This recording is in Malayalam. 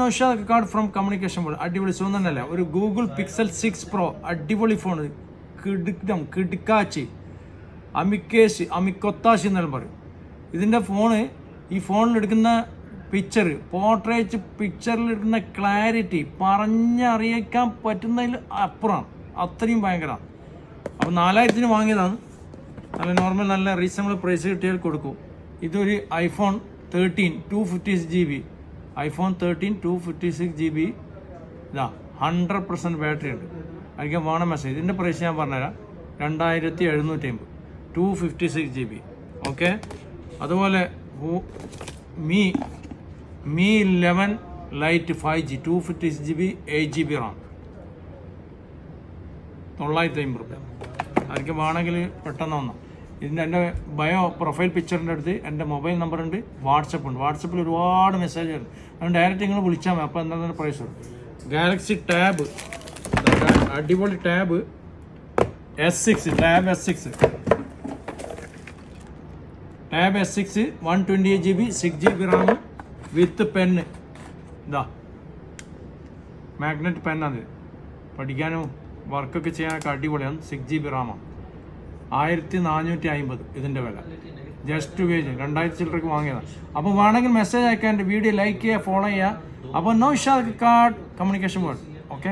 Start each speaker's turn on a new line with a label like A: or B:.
A: Naushad card from communication world. അടിപൊളി സുന്ദരനല്ല, ഒരു ഗൂഗിൾ പിക്സൽ 6 പ്രോ അടിപൊളി ഫോൺ, കിടുക്കാച്ചി, അമിക്കൊത്താശി എന്നെല്ലാം പറയും. ഇതിൻ്റെ ഫോണ്, ഈ ഫോണിലെടുക്കുന്ന പിക്ചർ, പോർട്രേറ്റ് പിക്ചറിലെടുക്കുന്ന ക്ലാരിറ്റി പറഞ്ഞറിയിക്കാൻ പറ്റുന്നതിൽ അപ്പുറമാണ്, അത്രയും ഭയങ്കരമാണ്. അപ്പോൾ 4000-ന് വാങ്ങിയതാണ്. നല്ല നോർമൽ, നല്ല റീസണബിൾ പ്രൈസ് കിട്ടിയാൽ കൊടുക്കും. ഇതൊരു ഐഫോൺ 13 256 GB, ഐഫോൺ 13 256 GB. ഇതാ 100% ബാറ്ററി ഉണ്ട്. അതിലേക്ക് വേണം മെസ്സേജ്. ഇതിൻ്റെ പ്രൈസ് ഞാൻ പറഞ്ഞുതരാം, 2750, 256 GB. ഓക്കെ. അതുപോലെ Mi 11 light 5G 256 GB 8 GB Ram, 950 രൂപ. ആർക്കും വേണമെങ്കിൽ പെട്ടെന്ന് വന്നോ. ഇതിൻ്റെ എൻ്റെ ബയോ പ്രൊഫൈൽ പിക്ചറിൻ്റെ അടുത്ത് എൻ്റെ മൊബൈൽ നമ്പർ ഉണ്ട്, വാട്സപ്പ് ഉണ്ട്. വാട്സപ്പിൽ ഒരുപാട് മെസ്സേജ് ഉണ്ട്, അതുകൊണ്ട് ഡയറക്റ്റ് നിങ്ങൾ വിളിച്ചാൽ മതി. അപ്പോൾ എന്താണ് പ്രൈസ് ഉണ്ട്. ഗാലക്സി ടാബ്, അടിപൊളി tab S6, tab S6 128 GB 6 GB RAM with pen. ഇതാ മാഗ്നറ്റ് പെന്നാണ്, പഠിക്കാനും വർക്കൊക്കെ ചെയ്യാനൊക്കെ അടിപൊളിയാണ്. 6 GB റാമാണ്, 1450 ഇതിൻ്റെ വില. ജസ്റ്റ് വേജ് 2000 ചില്ലറക്ക് വാങ്ങിയതാണ്. അപ്പോൾ വേണമെങ്കിൽ മെസ്സേജ് അയക്കാൻ, വീഡിയോ ലൈക്ക് ചെയ്യുക, ഫോളോ ചെയ്യുക. അപ്പോൾ Naushad card communication world. Okay.